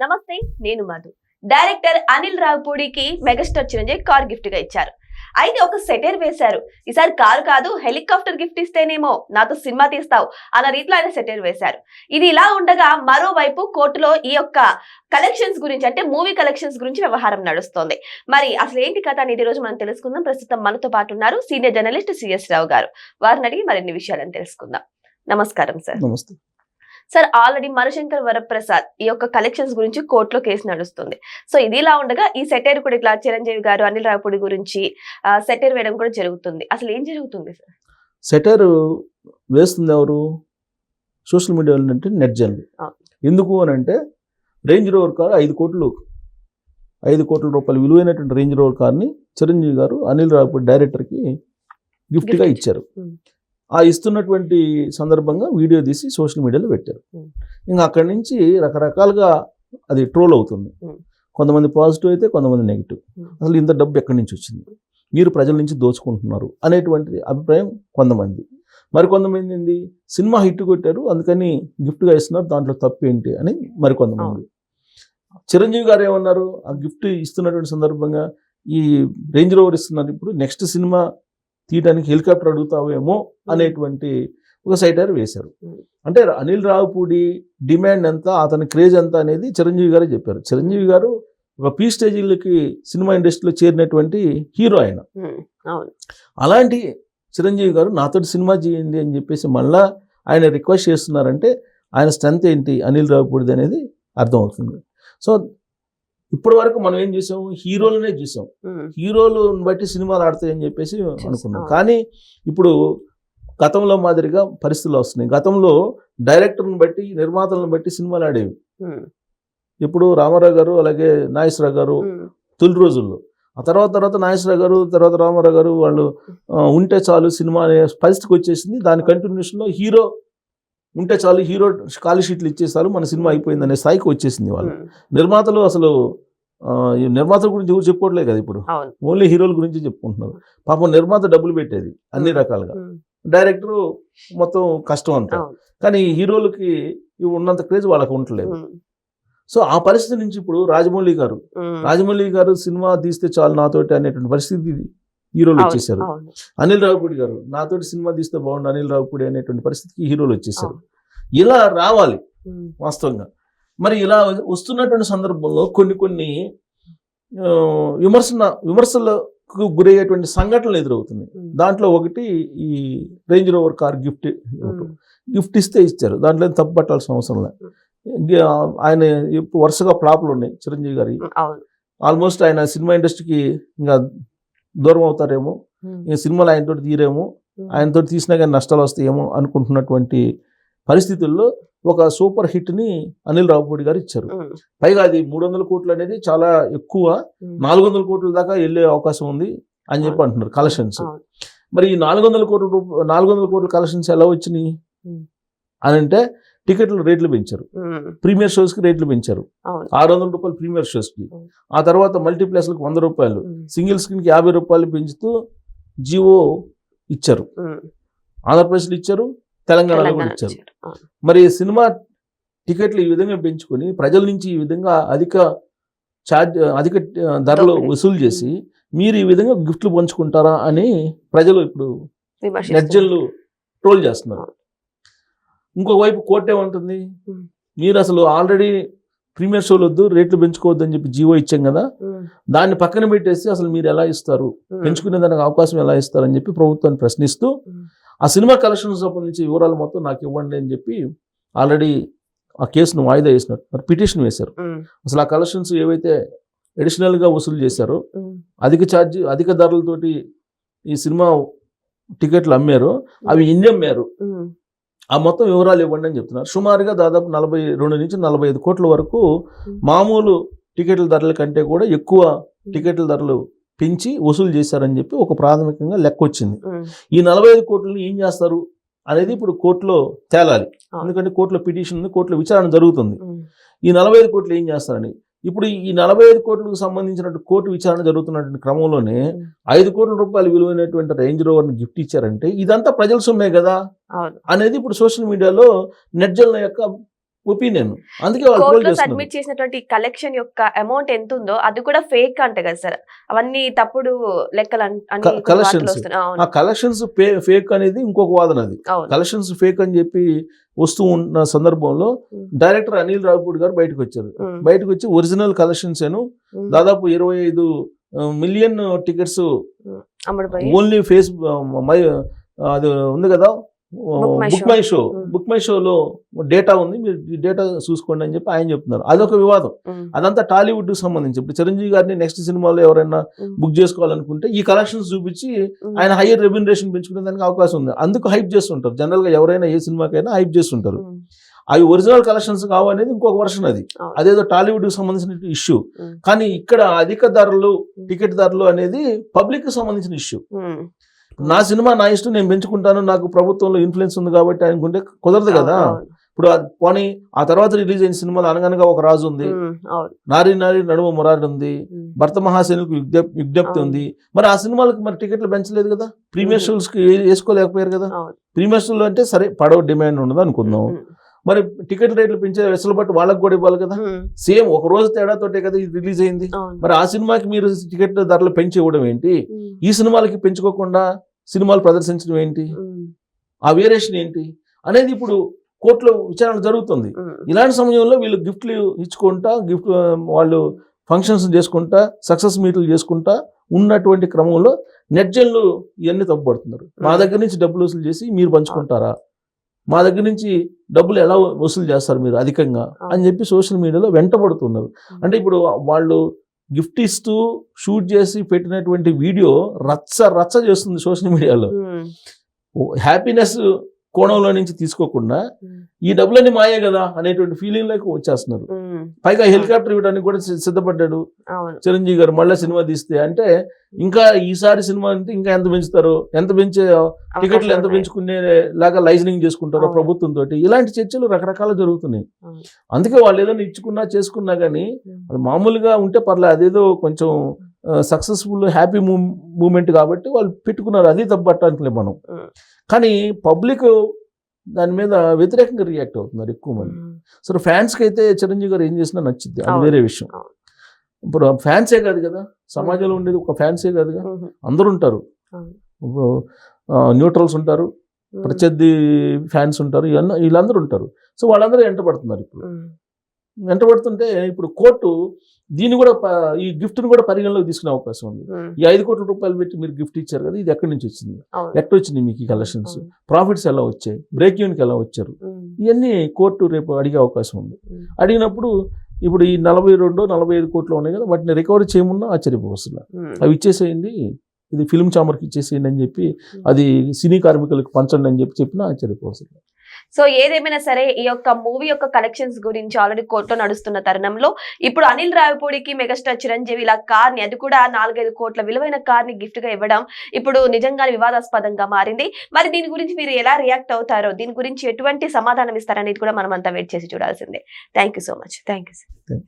నమస్తే, నేను మధు. డైరెక్టర్ అనిల్ రావిపూడికి మెగాస్టార్ చిరంజీవి కార్ గిఫ్ట్ గా ఇచ్చారు. అయితే ఒక సెటైర్ వేశారు. ఈసారి కారు కాదు హెలికాప్టర్ గిఫ్ట్ ఇస్తేనేమో నాతో సినిమా తీస్తావు అన్న రీతిలో ఆయన సెటైర్ వేశారు. ఇది ఇలా ఉండగా మరోవైపు కోర్టులో ఈ యొక్క కలెక్షన్స్ గురించి, అంటే మూవీ కలెక్షన్స్ గురించి వ్యవహారం నడుస్తోంది. మరి అసలు ఏంటి కథ అనేది ఈ రోజు మనం తెలుసుకుందాం. ప్రస్తుతం మనతో పాటు ఉన్నారు సీనియర్ జర్నలిస్ట్ సిఎస్ రావు గారు. వారిని అడిగి మరిన్ని విషయాలను తెలుసుకుందాం. నమస్కారం సార్. నమస్తే సార్, ఆల్రెడీ మనశంకర్ వరప్రసాద్ ఈ యొక్క కలెక్షన్స్ గురించి కోర్టులో కేసు నడుస్తుంది. సో ఇది ఇలా ఉండగా ఈ సెటైర్ కూడా ఇట్లా చిరంజీవి గారు అనిల్ రావిపూడి గురించి సెటైర్ వేయడం కూడా జరుగుతుంది. అసలు ఏం జరుగుతుంది సార్? సెటైర్ వేస్తుంది ఎవరు? సోషల్ మీడియాలో అంటే నెట్జన్లు. ఎందుకు అని అంటే రేంజ్ రోవర్ కారు 5 కోట్ల రూపాయలు విలువైనటువంటి రేంజ్ రోవర్ కార్ని చిరంజీవి గారు అనిల్ రావిపూడి డైరెక్టర్కి గిఫ్ట్గా ఇచ్చారు. ఆ ఇస్తున్నటువంటి సందర్భంగా వీడియో తీసి సోషల్ మీడియాలో పెట్టారు. ఇంకా అక్కడి నుంచి రకరకాలుగా అది ట్రోల్ అవుతుంది. కొంతమంది పాజిటివ్ అయితే కొంతమంది నెగిటివ్. అసలు ఇంత డబ్బు ఎక్కడి నుంచి వచ్చింది, మీరు ప్రజల నుంచి దోచుకుంటున్నారు అనేటువంటి అభిప్రాయం కొంతమంది. మరికొంతమంది ఏంది, సినిమా హిట్ కొట్టారు అందుకని గిఫ్ట్గా ఇస్తున్నారు, దాంట్లో తప్పు ఏంటి అని మరికొంతమంది. చిరంజీవి గారు ఏమన్నారు, ఆ గిఫ్ట్ ఇస్తున్నటువంటి సందర్భంగా ఈ రేంజ్ రోవర్ ఇస్తున్నారు, ఇప్పుడు నెక్స్ట్ సినిమా తీయడానికి హెలికాప్టర్ అడుగుతావేమో అనేటువంటి ఒక సెటైర్ వేశారు. అంటే అనిల్ రావిపూడి డిమాండ్ ఎంత, అతని క్రేజ్ ఎంత అనేది చిరంజీవి గారే చెప్పారు. చిరంజీవి గారు ఒక పీ స్టేజీలకి సినిమా ఇండస్ట్రీలో చేరినటువంటి హీరో ఆయన. అలాంటి చిరంజీవి గారు నాతో సినిమా చేయండి అని చెప్పేసి మళ్ళా ఆయన రిక్వెస్ట్ చేస్తున్నారంటే ఆయన స్ట్రెంత్ ఏంటి అనిల్ రావిపూడిది అనేది అర్థమవుతుంది. సో ఇప్పటి వరకు మనం ఏం చూసాం, హీరోలనే చూసాం. హీరోలను బట్టి సినిమాలు ఆడతాయని చెప్పేసి అనుకున్నాం. కానీ ఇప్పుడు గతంలో మాదిరిగా పరిస్థితులు వస్తున్నాయి. గతంలో డైరెక్టర్ని బట్టి నిర్మాతలను బట్టి సినిమాలు ఆడేవి. ఇప్పుడు రామారావు గారు అలాగే నాగేశ్వరరావు గారు తొలి రోజుల్లో, ఆ తర్వాత నాగేశ్వరరావు గారు, తర్వాత రామారావు గారు వాళ్ళు ఉంటే చాలు సినిమా అనే పరిస్థితికి వచ్చేసింది. దాని కంటిన్యూషన్లో హీరో ఉంటే చాలు, హీరో ఖాళీ షీట్లు ఇచ్చేసారు, మన సినిమా అయిపోయింది అనే స్థాయికి వచ్చేసింది. వాళ్ళు నిర్మాతలు అసలు నిర్మాతల గురించి ఎవరు చెప్పుకోవట్లేదు కదా, ఇప్పుడు ఓన్లీ హీరోల గురించి చెప్పుకుంటున్నారు. పాపం నిర్మాత డబ్బులు పెట్టేది అన్ని రకాలుగా, డైరెక్టర్ మొత్తం కష్టం అంతా. కానీ హీరోలకి ఉన్నంత క్రేజ్ వాళ్ళకి ఉండట్లేదు. సో ఆ పరిస్థితి నుంచి ఇప్పుడు రాజమౌళి గారు సినిమా తీస్తే చాలు నాతోటి అనేటువంటి పరిస్థితి హీరోలు వచ్చేసారు. అనిల్ రావిపూడి గారు నాతోటి సినిమా తీస్తే బాగుండు అనిల్ రావిపూడి అనేటువంటి పరిస్థితికి హీరోలు వచ్చేసారు. ఇలా రావాలి వాస్తవంగా. మరి ఇలా వస్తున్నటువంటి సందర్భంలో కొన్ని విమర్శలకు గురయ్యేటువంటి సంఘటనలు ఎదురవుతున్నాయి. దాంట్లో ఒకటి ఈ రేంజ్ రోవర్ కార్ గిఫ్ట్ ఇస్తే ఇచ్చారు, దాంట్లో తప్పు పట్టాల్సిన అవసరం లేదు. ఆయన వరుసగా ఫ్లాప్లు ఉన్నాయి చిరంజీవి గారి. ఆల్మోస్ట్ ఆయన సినిమా ఇండస్ట్రీకి ఇంకా దూరం అవుతారేమో, ఇంకా సినిమాలు ఆయనతో తీరేమో, ఆయనతో తీసినా కానీ నష్టాలు వస్తాయేమో అనుకుంటున్నటువంటి పరిస్థితుల్లో ఒక సూపర్ హిట్ ని అనిల్ రావిపూడి గారు ఇచ్చారు. పైగా అది 300 కోట్లు అనేది చాలా ఎక్కువ, 400 కోట్ల దాకా వెళ్ళే అవకాశం ఉంది అని చెప్పి అంటున్నారు కలెక్షన్స్. మరి ఈ 400 కోట్ల కలెక్షన్స్ ఎలా వచ్చినాయి అని అంటే టికెట్ల రేట్లు పెంచారు, ప్రీమియర్ షోస్ కి రేట్లు పెంచారు. 600 రూపాయలు ప్రీమియర్ షోస్ కి, ఆ తర్వాత మల్టీప్లెక్స్లకు 100 రూపాయలు, సింగిల్ స్క్రీన్ కి 50 రూపాయలు పెంచుతూ జియో ఇచ్చారు, ఆంధ్రప్రదేశ్లో ఇచ్చారు, తెలంగాణలో కూడా ఇచ్చారు. మరి సినిమా టికెట్లు ఈ విధంగా పెంచుకొని ప్రజల నుంచి ఈ విధంగా అధిక ధరలు వసూలు చేసి మీరు ఈ విధంగా గిఫ్ట్లు పంచుకుంటారా అని ప్రజలు ఇప్పుడు నెట్జన్లు ట్రోల్ చేస్తున్నారు. ఇంకోవైపు కోర్టు ఏమంటుంది, మీరు అసలు ఆల్రెడీ ప్రీమియర్ షోలు వద్దు, రేట్లు పెంచుకోవద్దు అని చెప్పి జీవో ఇచ్చాం కదా, దాన్ని పక్కన పెట్టేసి అసలు మీరు ఎలా ఇస్తారు, పెంచుకునే దానికి అవకాశం ఎలా ఇస్తారు అని చెప్పి ప్రభుత్వాన్ని ప్రశ్నిస్తూ ఆ సినిమా కలెక్షన్ సంబంధించి వివరాలు మొత్తం నాకు ఇవ్వండి అని చెప్పి ఆల్రెడీ ఆ కేసును వాయిదా వేసినట్టు మరి పిటిషన్ వేశారు. అసలు ఆ కలెక్షన్స్ ఏవైతే అడిషనల్గా వసూలు చేశారో, అధిక ధరలతోటి ఈ సినిమా టికెట్లు అమ్మారో అవి ఎన్ని అమ్మారు, ఆ మొత్తం వివరాలు ఇవ్వండి అని చెప్తున్నారు. సుమారుగా దాదాపు 42 నుంచి 45 కోట్ల వరకు మామూలు టికెట్ల ధరల కంటే కూడా ఎక్కువ టికెట్ల ధరలు పెంచి వసూలు చేశారని చెప్పి ఒక ప్రాథమికంగా లెక్క వచ్చింది. ఈ 45 కోట్లని ఏం చేస్తారు అనేది ఇప్పుడు కోర్టులో తేలాలి. ఎందుకంటే కోర్టులో పిటిషన్ ఉంది, కోర్టులో విచారణ జరుగుతుంది. ఈ 45 కోట్లు ఏం చేస్తారని ఇప్పుడు ఈ 45 కోట్లకు సంబంధించినట్టు కోర్టు విచారణ జరుగుతున్నటువంటి క్రమంలోనే 5 కోట్ల రూపాయలు విలువైనటువంటి రేంజ్ రోవర్ని గిఫ్ట్ ఇచ్చారంటే ఇదంతా ప్రజల సొమ్మే కదా అనేది ఇప్పుడు సోషల్ మీడియాలో నెట్జన్ల యొక్క ఒపీనియన్. అందుకే వాళ్ళు ట్రోల్ కోర్టులో చేస్తున్నారు. సబ్మిట్ చేసినటువంటి కలెక్షన్ యొక్క అమౌంట్ ఎంత ఉందో అది కూడా ఫేక్ అంట కదా సార్. అవన్నీ తప్పుడు లెక్కలు అని కొన్ని కలెక్షన్స్ వార్తలు వస్తున్నాయి. ఆ అవును కలెక్షన్స్ ఫేక్ అనేది ఇంకొక వాదన. అది అవును. కలెక్షన్స్ ఫేక్ అని చెప్పి వస్తూ ఉన్న సందర్భంలో డైరెక్టర్ అనిల్ రావిపూడి గారు బయటకు వచ్చారు. ఉమ్, బయటకు వచ్చి ఒరిజినల్ కలెక్షన్స్ ఉమ్, దాదాపు 25 మిలియన్ టికెట్స్ అమ్ముడుపోయి ఓన్లీ అది ఉంది కదా Book My book Show. My show, um, book my షోలో డేటా ఉంది, మీరు ఈ డేటా చూసుకోండి అని చెప్పి ఆయన చెప్తున్నారు. అదొక వివాదం. ఉమ్, అదంతా టాలీవుడ్ కి సంబంధించి. ఇప్పుడు చిరంజీవి గారిని నెక్స్ట్ సినిమాలో ఎవరైనా ఉమ్, బుక్ చేసుకోవాలనుకుంటే ఈ కలెక్షన్స్ చూపించి ఉమ్, ఆయన హైయర్ రెమ్యునరేషన్ పెంచుకునే దానికి అవకాశం ఉంది. అందుకు హైప్ చేస్తుంటారు. జనరల్ గా ఎవరైనా ఏ సినిమాకైనా హైప్ చేస్తుంటారు. ఉమ్, అవి ఒరిజినల్ కలెక్షన్స్ కావనేది ఇంకొక వర్షన్. అది అవును. అదేదో టాలీవుడ్ కి సంబంధించిన ఇష్యూ. ఉమ్, కానీ ఇక్కడ అధిక ధరలు, టికెట్ ధరలు అనేది పబ్లిక్ కి సంబంధించిన ఇష్యూ. ఉమ్, నా సినిమా నా ఇష్టం, నేను పెంచుకుంటాను, నాకు ప్రభుత్వంలో ఇన్ఫ్లుయెన్స్ ఉంది కాబట్టి అనుకుంటే కుదరదు కదా. అవును, ఇప్పుడు పోనీ ఆ తర్వాత రిలీజ్ అయిన సినిమాలు అనగనగా ఒక రాజు ఉంది, ఉమ్, అవును, నారి నారి నడుమ మురారి ఉంది, ఉమ్, భర్త మహాసేనుకు విజ్ఞప్తి అవును. ఉంది. మరి ఆ సినిమాలకు మరి టికెట్లు పెంచలేదు కదా, ప్రీమియర్ షోస్ కి వేసుకోలేకపోయారు కదా. అవును, ప్రీమియర్ షోలు అంటే సరే పడవ డిమాండ్ ఉండదు అనుకుందాం. ఉమ్, మరి టికెట్ రేట్లు పెంచే వెసులుబాటు వాళ్ళకి కూడా ఇవ్వాలి కదా. ఉమ్, సేమ్ ఒక రోజు తేడాతోటే కదా ఇది రిలీజ్ అయింది. అవును, మరి ఆ సినిమాకి మీరు టికెట్ ధరలు పెంచి ఇవ్వడం ఏంటి, ఉమ్, ఈ సినిమాలకి పెంచుకోకుండా సినిమాలు ప్రదర్శించడం ఏంటి, ఉమ్, ఆ వేరియేషన్ ఏంటి అనేది ఇప్పుడు కోర్టులో విచారణ జరుగుతుంది. ఉమ్, ఇలాంటి సమయంలో వీళ్ళు గిఫ్ట్లు ఇచ్చుకుంటా, వాళ్ళు ఫంక్షన్స్ చేసుకుంటా, సక్సెస్ మీట్లు చేసుకుంటా ఉన్నటువంటి క్రమంలో నెట్జన్లు ఇవన్నీ తప్పుపడుతున్నారు. మా దగ్గర నుంచి డబ్బులు వసూలు చేసి మీరు పంచుకుంటారా, మా దగ్గర నుంచి డబ్బులు ఎలా వసూలు చేస్తారు మీరు అధికంగా అని చెప్పి సోషల్ మీడియాలో వెంటబడుతున్నారు. అంటే ఇప్పుడు వాళ్ళు గిఫ్ట్ ఇస్తూ షూట్ చేసి పెట్టినటువంటి వీడియో రచ్చ చేస్తుంది సోషల్ మీడియాలో. ఉమ్, హ్యాపీనెస్ కోణంలో నుంచి తీసుకోకుండా ఉమ్, ఈ డబ్బులన్నీ మాయే కదా అనేటువంటి ఫీలింగ్ లోకి వచ్చేస్తున్నారు. ఉమ్, పైగా హెలికాప్టర్ ఇవ్వడానికి కూడా సిద్ధపడ్డాడు అవును, చిరంజీవి గారు. మళ్ళీ సినిమా తీస్తే అంటే ఇంకా ఈసారి సినిమా అంటే ఇంకా ఎంత పెంచుతారో, ఎంత పెంచే టికెట్లు ఎంత అవకాశాలు పెంచుకునే లాగా లైజనింగ్ చేసుకుంటారో అవును. ప్రభుత్వంతో. ఇలాంటి చర్చలు రకరకాల జరుగుతున్నాయి. అవును. అందుకే వాళ్ళు ఏదైనా ఇచ్చుకున్నా చేసుకున్నా కానీ ఉమ్, అది మామూలుగా ఉంటే పర్లేదు, అదేదో కొంచెం సక్సెస్ఫుల్ హ్యాపీ మూమెంట్ కాబట్టి వాళ్ళు పెట్టుకున్నారు. అది తప్పట్టట్లే మనం. ఉమ్, కానీ పబ్లిక్ దాని మీద వ్యతిరేకంగా రియాక్ట్ అవుతున్నారు ఎక్కువ మంది. ఉమ్, సరే ఫ్యాన్స్కి అయితే చిరంజీవి గారు ఏం చేసినా నచ్చింది, అది అవును. వేరే విషయం. అవును. ఇప్పుడు ఫ్యాన్సే కాదు కదా సమాజంలో ఉండేది, ఒక ఫ్యాన్సే కాదుగా, ఉమ్, అందరూ ఉంటారు. అవును. ఇప్పుడు న్యూట్రల్స్ ఉంటారు, ఉమ్, ప్రత్యర్థి ఫ్యాన్స్ ఉంటారు, వీళ్ళందరూ ఉంటారు. సో వాళ్ళందరూ వెంటబడుతున్నారు. ఇప్పుడు ఉమ్, వెంటబడుతుంటే ఇప్పుడు కోర్టు దీన్ని కూడా ఈ గిఫ్ట్ని కూడా పరిగణలోకి తీసుకునే అవకాశం ఉంది. ఉమ్, ఈ 5 కోట్ల రూపాయలు పెట్టి మీరు గిఫ్ట్ ఇచ్చారు కదా, ఇది ఎక్కడి నుంచి వచ్చింది, అవును, ఎట్లా వచ్చింది మీకు ఈ కలెక్షన్స్, అవును. ప్రాఫిట్స్ ఎలా వచ్చాయి, బ్రేక్ ఈవెన్కి ఎలా వచ్చారు, ఉమ్, ఇవన్నీ కోర్టు రేపు అడిగే అవకాశం ఉంది. ఉమ్, అడిగినప్పుడు ఇప్పుడు ఈ 42-45 కోట్లు ఉన్నాయి కదా, వాటిని రికవరీ చేయమన్నా ఆశ్చర్యపోవస్తుంది. ఉమ్, అవి ఇచ్చేసేయండి, ఇది ఫిల్మ్ ఛాంబర్కి ఇచ్చేసేయండి అని చెప్పి, అది సినీ కార్మికులకు పంచండి అని చెప్పినా ఆశ్చర్యపోవస్తుంది. సో ఏదేమైనా సరే ఈ యొక్క మూవీ యొక్క కలెక్షన్స్ గురించి ఆల్రెడీ కోర్టులో నడుస్తున్న తరుణంలో ఇప్పుడు అనిల్ రావిపూడికి మెగాస్టార్ చిరంజీవి ఇలా కార్ ని, అది కూడా 4-5 కోట్ల విలువైన కార్ ని గిఫ్ట్ గా ఇవ్వడం ఇప్పుడు నిజంగానే వివాదాస్పదంగా మారింది. మరి దీని గురించి మీరు ఎలా రియాక్ట్ అవుతారో, దీని గురించి ఎటువంటి సమాధానం ఇస్తారనేది కూడా మనం అంతా వెయిట్ చేసి చూడాల్సిందే. Thank you so much. Thank you.